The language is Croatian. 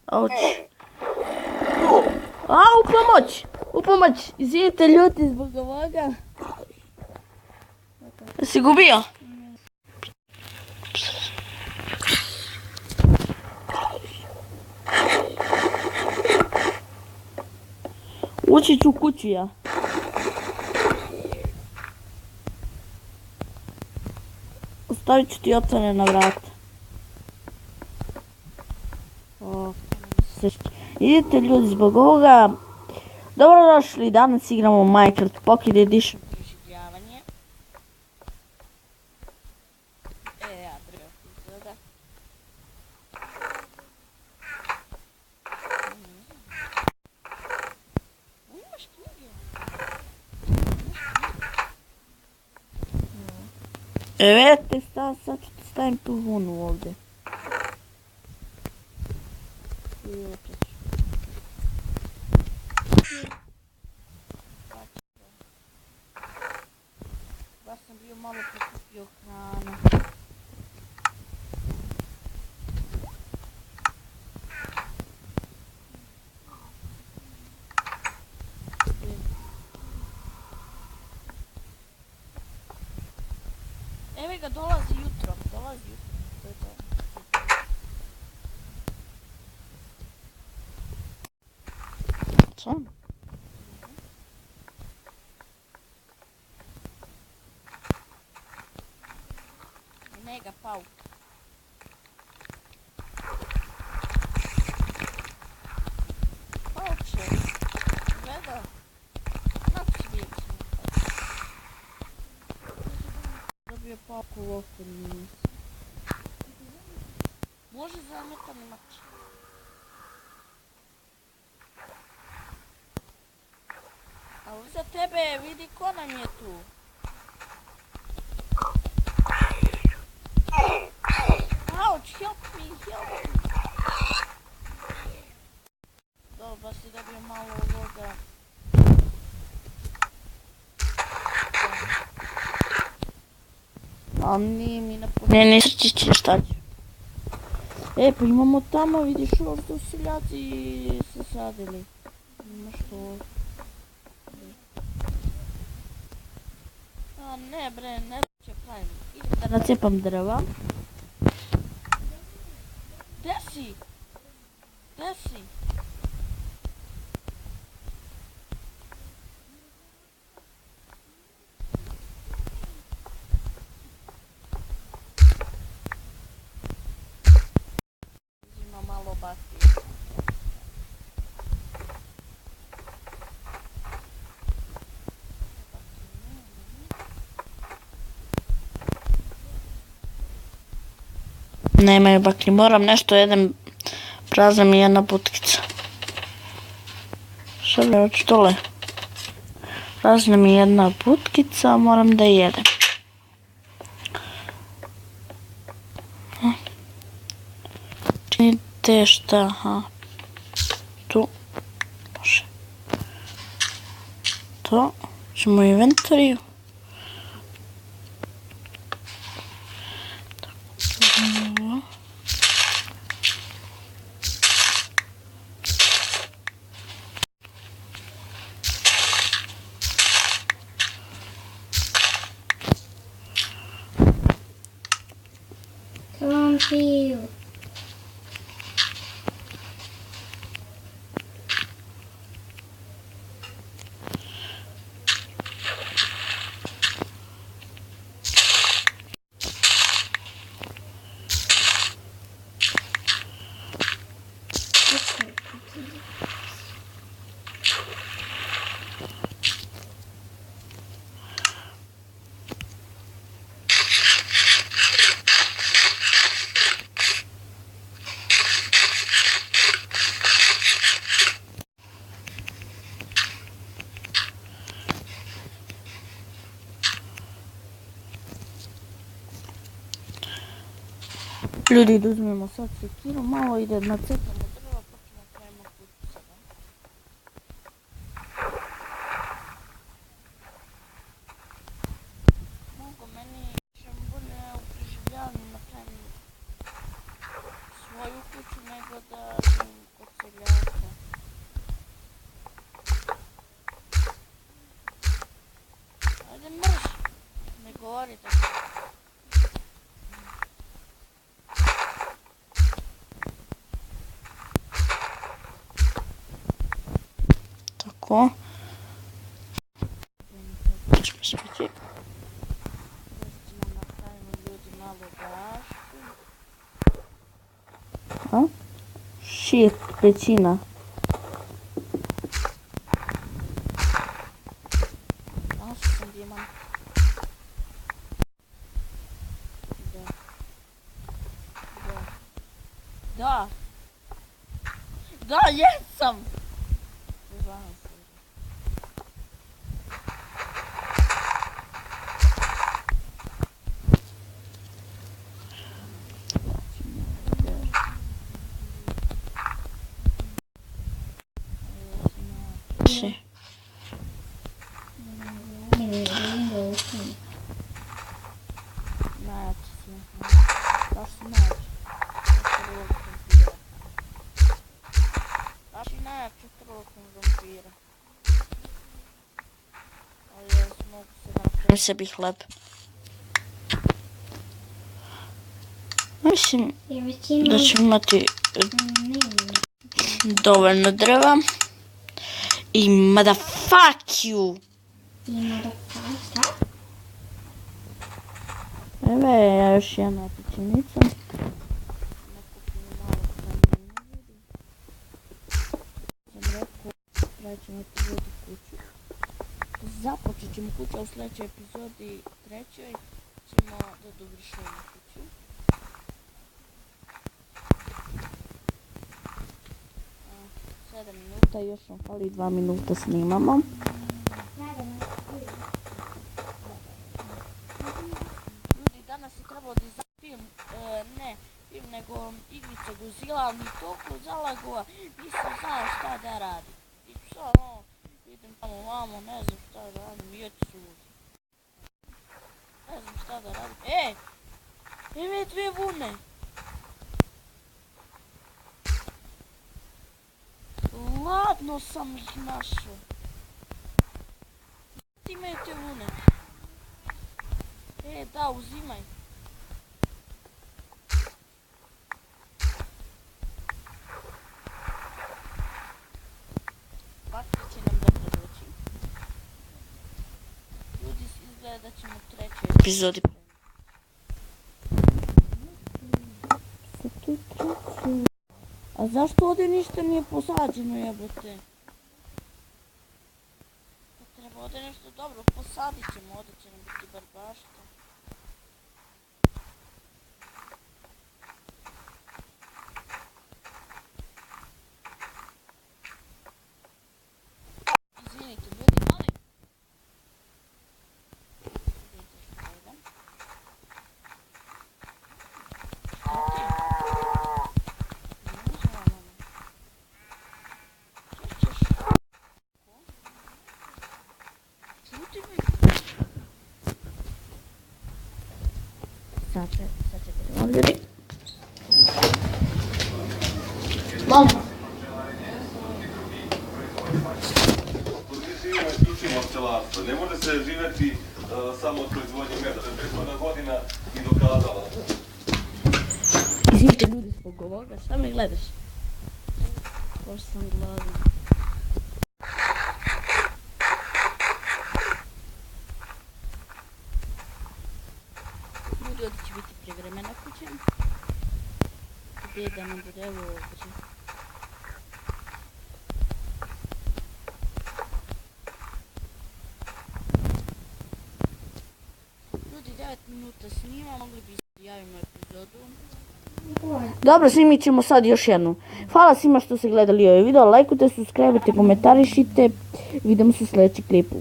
Auć. A, u pomoć! U pomoć! Izvinite ljudi zbog ovoga. Jesi gubio? Ući ću u kuću ja. Ostavit ću ti otvorena vrata. Idite ljudi zbog ovoga. Dobrodošli, danas igramo Minecraft Pocket Edition. Preživljavanje. Ja drugam izgleda. Imaš knjige? Evete, sad ću ti stavim tu vunu ovdje. Baš sam bio malo pokupio hranu. Evo ga, dolazi jutro. To je to. Sam? Mega pauk. Pauče. Gleda. Kako si vidjeti? Dobio pauk u oko minus. Može zametani mač. Ali za tebe vidi ko nam je tu. Ouch, help me. Dobro, baš si dobio malo ovoga. A nije mi napunjeni srčići, šta ću. Pa imamo tamo, vidiš ovo što seljaci se sadili. Ima što. A ne bre, ne će pravim. Idem da nacepam drva. Gdje si? Uzima malo baterije. Nemaju baklji, moram nešto jedem, prazna mi jedna butkica. Što je već dole? Prazna mi jedna butkica, moram da jedem. Činite šta, aha. Tu, može. To, ćemo u inventoriju. Confio. Ljudi, da uzmemo sad sekiru, malo ide na cepamo drva, pa ćemo pravimo kuću sada. Mogu meni će bolje u preživljavanju napravim svoju kuću nego da Ko? Ćemo sviđi. Napravimo ljudi malo gašku. A? Shit, većina. Našao sam dijamant. Da. Da, jesam! Sebi hleb. Mislim da ću imati dovoljno drva. I motherfuck you! Evo je ja još jedna pečenica. Pravit ćemo epizodu kuću. Započet ćemo kuću, a u sljedećoj epizodi trećoj ćemo da dovršimo kuću. A, 7 minuta, još nam fali 2 minuta snimamo. Ljudi, danas je trebalo da izam film, nego igrica Godzilla, ali mi toliko zalagova, nisam znao šta da radim. I sad idem tamo vamo, ne znam šta da radim, ne znam šta da radim. Ime 2 vune! Ladno sam ih našao. Ti imaju te vune. Da, uzimaj. Da ćemo u trećoj epizodi. A zašto ovdje ništa nije posađeno, jebote? Treba ovdje nešto dobro, posadit ćemo, ovdje će nam biti bar bašta. Izvinite, ljudi, molim. Sad ćemo ljudi. Mama! Ne može se živjeti samo od proizvodnje meda. To je prethodna godina i dokazala. Izvinite ljudi zbog ovoga, šta me gledaš? Pošto sam gladan. Ljudi, ovdje će biti privremena kuća. Gdje da nam bude evo ovdje. Ljudi, 9 minuta snima, mogli bi javimo epizodu. Dobro, snimit ćemo sad još jednu. Hvala svima što ste gledali ovaj video, lajkujte, subscribeujte, komentarišite. Vidimo se u sljedećem klipu.